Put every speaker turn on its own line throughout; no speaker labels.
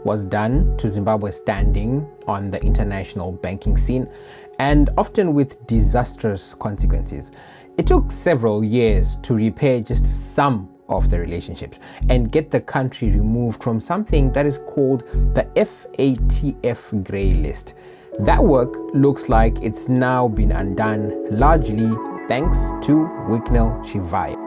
was done to Zimbabwe's standing on the international banking scene, and often with disastrous consequences. It took several years to repair just some of the relationships and get the country removed from something that is called the FATF grey list. That work looks like it's now been undone, largely thanks to Wicknell Chivayo.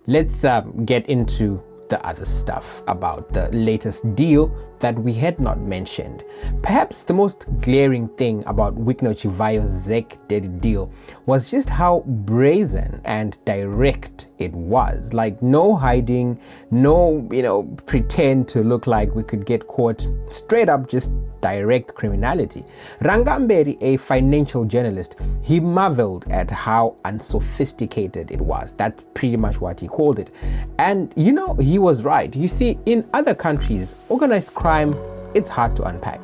Let's get into the other stuff about the latest deal that we had not mentioned. Perhaps the most glaring thing about Wicknell Chivayo's ZEC debt deal was just how brazen and direct it was. Like, no hiding, no, pretend to look like we could get caught. Straight up, just direct criminality. Rangamberi, a financial journalist, he marveled at how unsophisticated it was. That's pretty much what he called it. And he was right. You see, in other countries, organized crime, it's hard to unpack.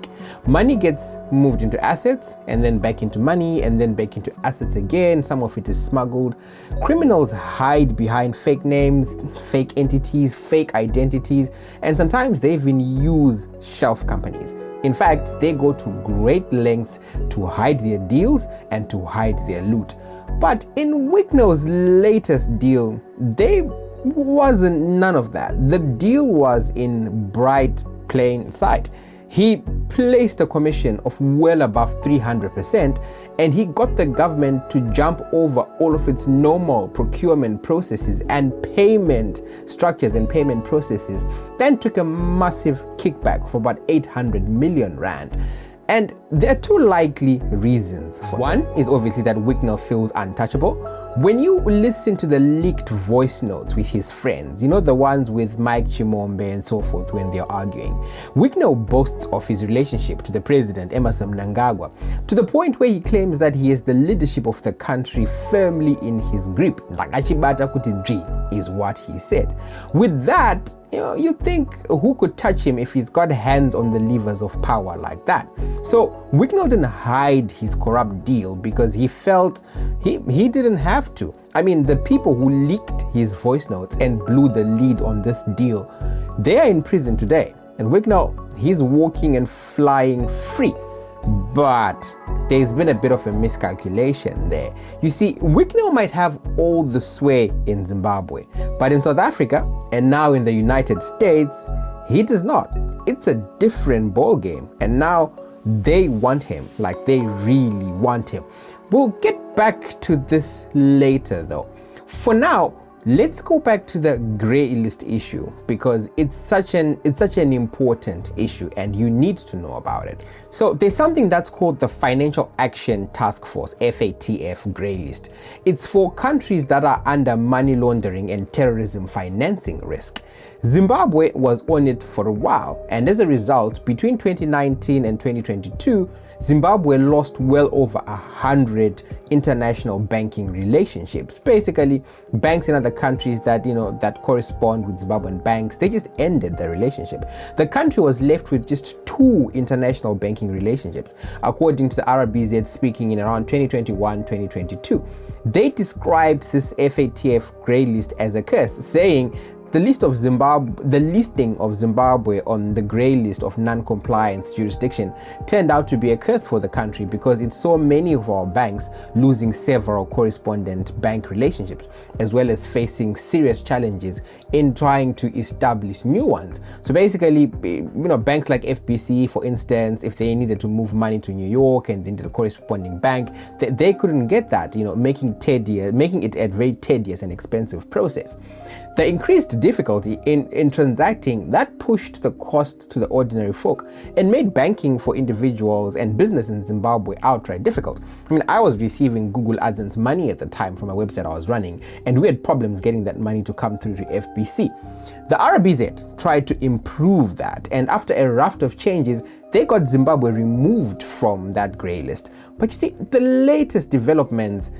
Money gets moved into assets and then back into money and then back into assets again. Some of it is smuggled. Criminals hide behind fake names, fake entities, fake identities, and sometimes they even use shelf companies. In fact, they go to great lengths to hide their deals and to hide their loot. But in Wicknell's latest deal, there wasn't none of that. The deal was in bright, plain sight. He placed a commission of well above 300%, and he got the government to jump over all of its normal procurement processes and payment structures and payment processes, then took a massive kickback of about 800 million rand. And there are two likely reasons for this. One is obviously that Wicknell feels untouchable. When you listen to the leaked voice notes with his friends, the ones with Mike Chimombe and so forth when they're arguing, Wicknell boasts of his relationship to the president, Emmerson Mnangagwa, to the point where he claims that he has the leadership of the country firmly in his grip. Nakachibata kuti G is what he said. With that, you think who could touch him if he's got hands on the levers of power like that? So Wicknell didn't hide his corrupt deal because he felt he didn't have to. I mean, the people who leaked his voice notes and blew the lead on this deal, they are in prison today. And Wicknell, he's walking and flying free. But there's been a bit of a miscalculation there. You see, Wicknell might have all the sway in Zimbabwe, but in South Africa and now in the United States, he does not. It's a different ballgame, and now they want him, like they really want him. We'll get back to this later though. For now, let's go back to the grey list issue because it's such an important issue and you need to know about it. So there's something that's called the Financial Action Task Force, FATF grey list. It's for countries that are under money laundering and terrorism financing risk. Zimbabwe was on it for a while, and as a result, between 2019 and 2022, Zimbabwe lost well over 100 international banking relationships. Basically, banks in other countries that that correspond with Zimbabwean banks, they just ended the relationship. The country was left with just 2 international banking relationships, according to the RBZ speaking in around 2021-2022. They described this FATF grey list as a curse, saying the listing of Zimbabwe on the grey list of non-compliance jurisdiction turned out to be a curse for the country because it saw many of our banks losing several correspondent bank relationships, as well as facing serious challenges in trying to establish new ones. So basically, banks like FBC, for instance, if they needed to move money to New York and they needed a corresponding bank, they couldn't get that, making it a very tedious and expensive process. The increased difficulty in transacting that pushed the cost to the ordinary folk and made banking for individuals and business in Zimbabwe outright difficult. I mean, I was receiving Google AdSense money at the time from a website I was running, and we had problems getting that money to come through to FBC. The RBZ tried to improve that, and after a raft of changes, they got Zimbabwe removed from that grey list. But you see, the latest developments,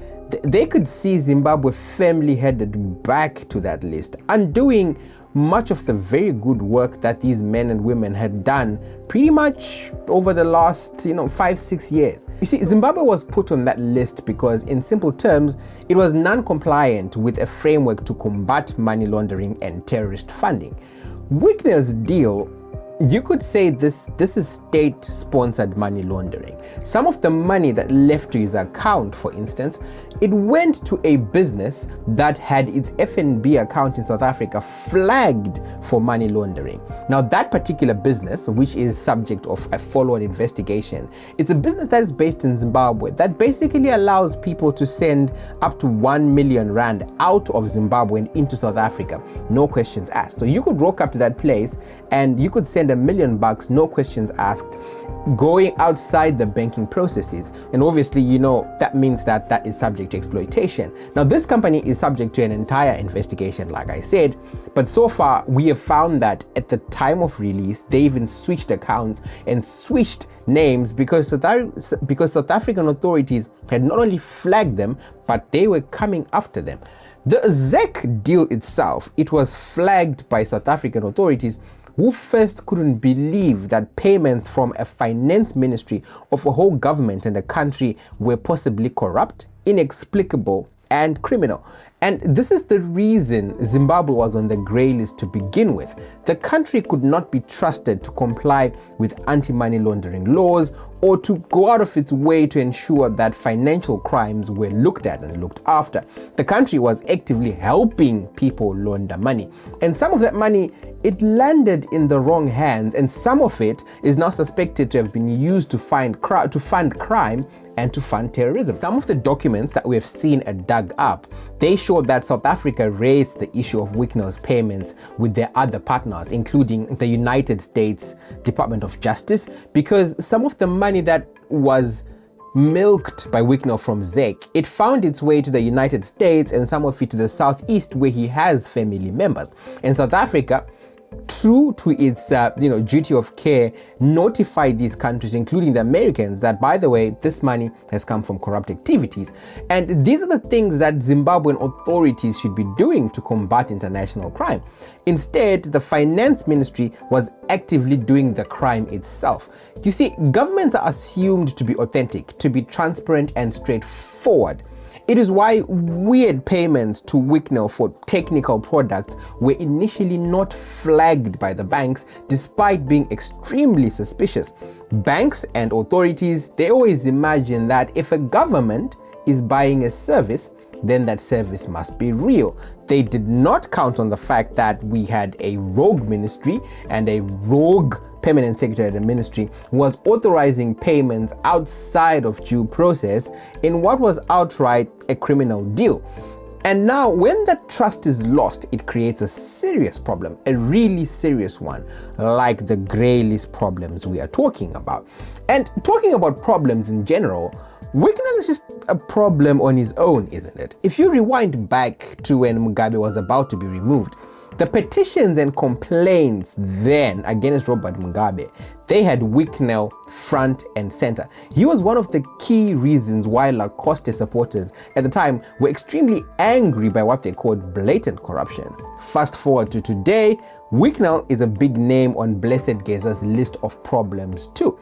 they could see Zimbabwe firmly headed back to that list, undoing much of the very good work that these men and women had done pretty much over the last 5-6 years. You see, Zimbabwe was put on that list because, in simple terms, it was non-compliant with a framework to combat money laundering and terrorist funding. Wicknell's deal, you could say this is state-sponsored money laundering. Some of the money that left to his account, for instance, it went to a business that had its FNB account in South Africa flagged for money laundering. Now, that particular business, which is subject of a follow-on investigation, it's a business that is based in Zimbabwe that basically allows people to send up to 1 million rand out of Zimbabwe and into South Africa, no questions asked. So you could rock up to that place and you could send $1 million, no questions asked, going outside the banking processes. And obviously, that means that is subject to exploitation. Now, this company is subject to an entire investigation, like I said, but so far we have found that at the time of release, they even switched accounts and switched names because South African authorities had not only flagged them, but they were coming after them. The ZEC deal itself, it was flagged by South African authorities, who first couldn't believe that payments from a finance ministry of a whole government and a country were possibly corrupt, inexplicable, and criminal. And this is the reason Zimbabwe was on the grey list to begin with. The country could not be trusted to comply with anti-money laundering laws or to go out of its way to ensure that financial crimes were looked at and looked after. The country was actively helping people launder money. And some of that money, it landed in the wrong hands, and some of it is now suspected to have been used to fund crime and to fund terrorism. Some of the documents that we have seen and dug up, they show that South Africa raised the issue of Wicknell's payments with their other partners, including the United States Department of Justice, because some of the money that was milked by Wicknell from ZEC, it found its way to the United States and some of it to the Southeast, where he has family members. And South Africa, true to its duty of care, notify these countries, including the Americans, that, by the way, this money has come from corrupt activities. And these are the things that Zimbabwean authorities should be doing to combat international crime. Instead, the finance ministry was actively doing the crime itself. You see, governments are assumed to be authentic, to be transparent and straightforward. It is why weird payments to Wicknell for technical products were initially not flagged by the banks, despite being extremely suspicious. Banks and authorities, they always imagine that if a government is buying a service, then that service must be real. They did not count on the fact that we had a rogue ministry and a rogue permanent secretary of the ministry who was authorizing payments outside of due process in what was outright a criminal deal. And now, when that trust is lost, it creates a serious problem, a really serious one, like the grey list problems we are talking about. And talking about problems in general, Wicknell is just a problem on his own, isn't it? If you rewind back to when Mugabe was about to be removed, the petitions and complaints then against Robert Mugabe, they had Wicknell front and center. He was one of the key reasons why Lacoste supporters at the time were extremely angry by what they called blatant corruption. Fast forward to today, Wicknell is a big name on Blessed Geza's list of problems too.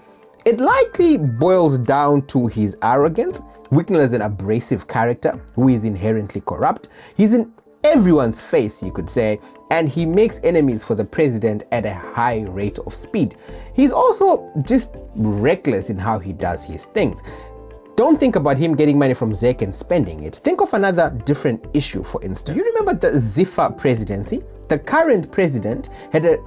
It likely boils down to his arrogance. Wicknell is an abrasive character who is inherently corrupt. He's in everyone's face, you could say, and he makes enemies for the president at a high rate of speed. He's also just reckless in how he does his things. Don't think about him getting money from ZEC and spending it. Think of another different issue, for instance. You remember the Ziffa presidency? The current president had a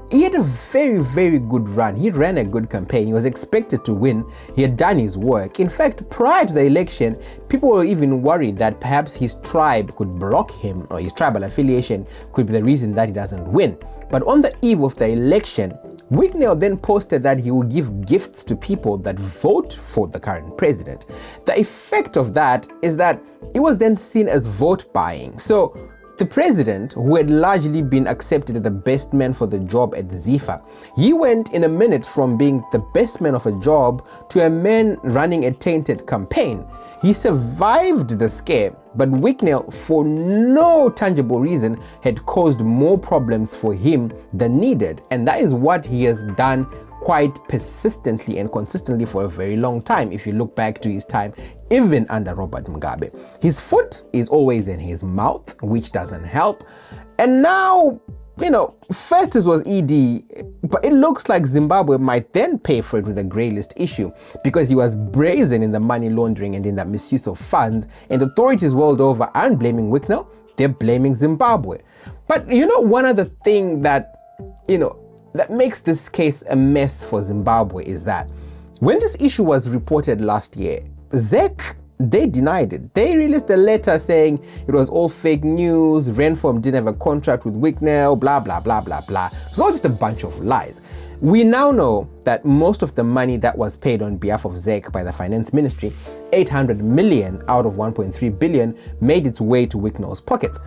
very, very good run. He ran a good campaign. He was expected to win. He had done his work. In fact, prior to the election, people were even worried that perhaps his tribe could block him, or his tribal affiliation could be the reason that he doesn't win. But on the eve of the election, Wicknell then posted that he will give gifts to people that vote for the current president. The effect of that is that it was then seen as vote buying. So the president, who had largely been accepted as the best man for the job at Ziffa, he went in a minute from being the best man of a job to a man running a tainted campaign. He survived the scare but Wicknell, for no tangible reason, had caused more problems for him than needed. And that is what he has done quite persistently and consistently for a very long time. If you look back to his time, even under Robert Mugabe, his foot is always in his mouth, which doesn't help. And now, first it was ED, but it looks like Zimbabwe might then pay for it with a grey list issue because he was brazen in the money laundering and in the misuse of funds, and authorities world over aren't blaming Wicknell, they're blaming Zimbabwe. But one other thing that, that makes this case a mess for Zimbabwe is that when this issue was reported last year, ZEC, they denied it. They released a letter saying it was all fake news, Renform didn't have a contract with Wicknell, blah, blah, blah, blah, blah. It's all just a bunch of lies. We now know that most of the money that was paid on behalf of ZEC by the Finance Ministry, 800 million out of 1.3 billion, made its way to Wicknell's pockets.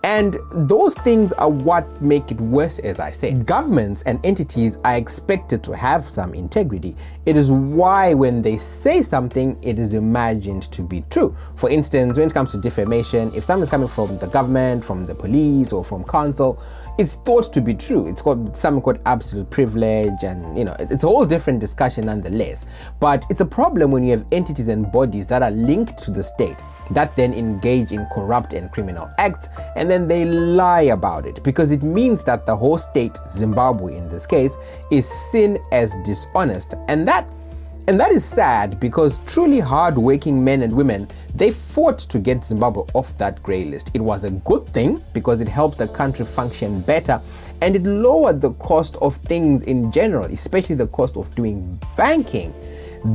And those things are what make it worse, as I said. Governments and entities are expected to have some integrity. It is why when they say something, it is imagined to be true. For instance, when it comes to defamation, if something's coming from the government, from the police, or from council, it's thought to be true. It's got something called absolute privilege, and it's a whole different discussion nonetheless. But it's a problem when you have entities and bodies that are linked to the state that then engage in corrupt and criminal acts, and then they lie about it, because it means that the whole state, Zimbabwe in this case, is seen as dishonest. And that is sad, because truly hard-working men and women, they fought to get Zimbabwe off that grey list. It was a good thing because it helped the country function better, and it lowered the cost of things in general, especially the cost of doing banking.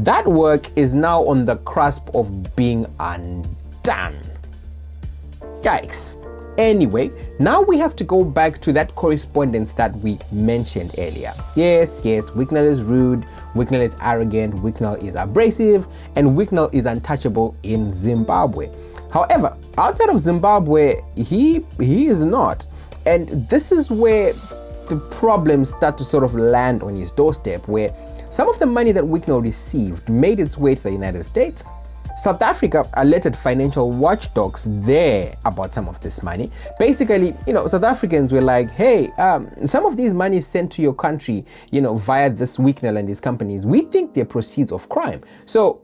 That work is now on the cusp of being undone. Yikes. Anyway, now we have to go back to that correspondence that we mentioned earlier. Yes, Wicknell is rude, Wicknell is arrogant, Wicknell is abrasive, and Wicknell is untouchable in Zimbabwe. However, outside of Zimbabwe, he is not. And this is where the problems start to sort of land on his doorstep, where some of the money that Wicknell received made its way to the United States. South Africa alerted financial watchdogs there about some of this money. Basically, South Africans were like, hey, some of these money sent to your country, via this Wicknell and these companies, we think they're proceeds of crime. So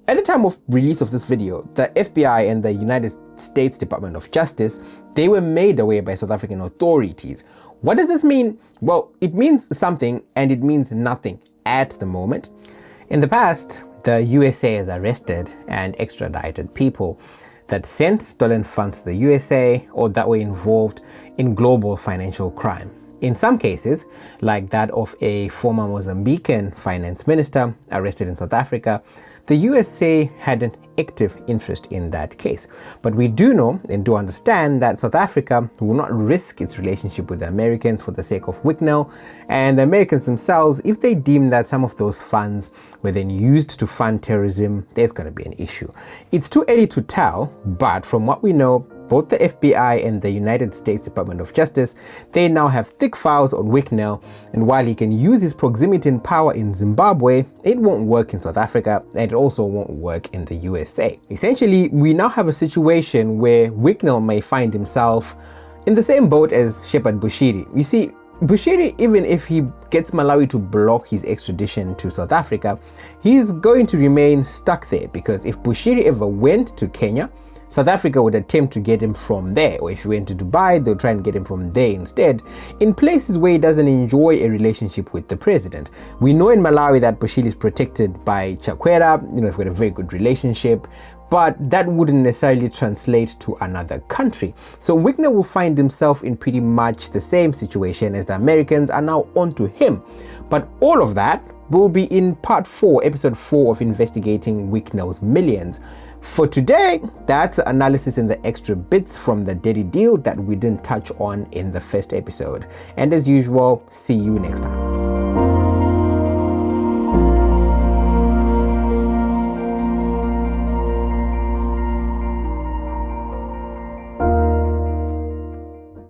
at the time of release of this video, the FBI and the United States Department of Justice, they were made aware by South African authorities. What does this mean? Well, it means something and it means nothing at the moment. In the past, the USA has arrested and extradited people that sent stolen funds to the USA or that were involved in global financial crime. In some cases, like that of a former Mozambican finance minister arrested in South Africa, the USA had an active interest in that case. But we do know and do understand that South Africa will not risk its relationship with the Americans for the sake of Wicknell, and the Americans themselves, if they deem that some of those funds were then used to fund terrorism, there's going to be an issue. It's too early to tell, but from what we know, both the FBI and the United States Department of Justice, they now have thick files on Wicknell, and while he can use his proximity and power in Zimbabwe, it won't work in South Africa, and it also won't work in the USA. Essentially, we now have a situation where Wicknell may find himself in the same boat as Shepherd Bushiri. You see, Bushiri, even if he gets Malawi to block his extradition to South Africa, he's going to remain stuck there, because if Bushiri ever went to Kenya, South Africa would attempt to get him from there, or if he went to Dubai, they'll try and get him from there instead, in places where he doesn't enjoy a relationship with the president. We know in Malawi that Bushiri is protected by Chakwera, they've got a very good relationship, but that wouldn't necessarily translate to another country. So Wicknell will find himself in pretty much the same situation as the Americans are now onto him. But all of that will be in part 4, episode 4 of investigating Wicknell's millions. For today, that's the analysis and the extra bits from the dirty deal that we didn't touch on in the first episode. And as usual, see you next time.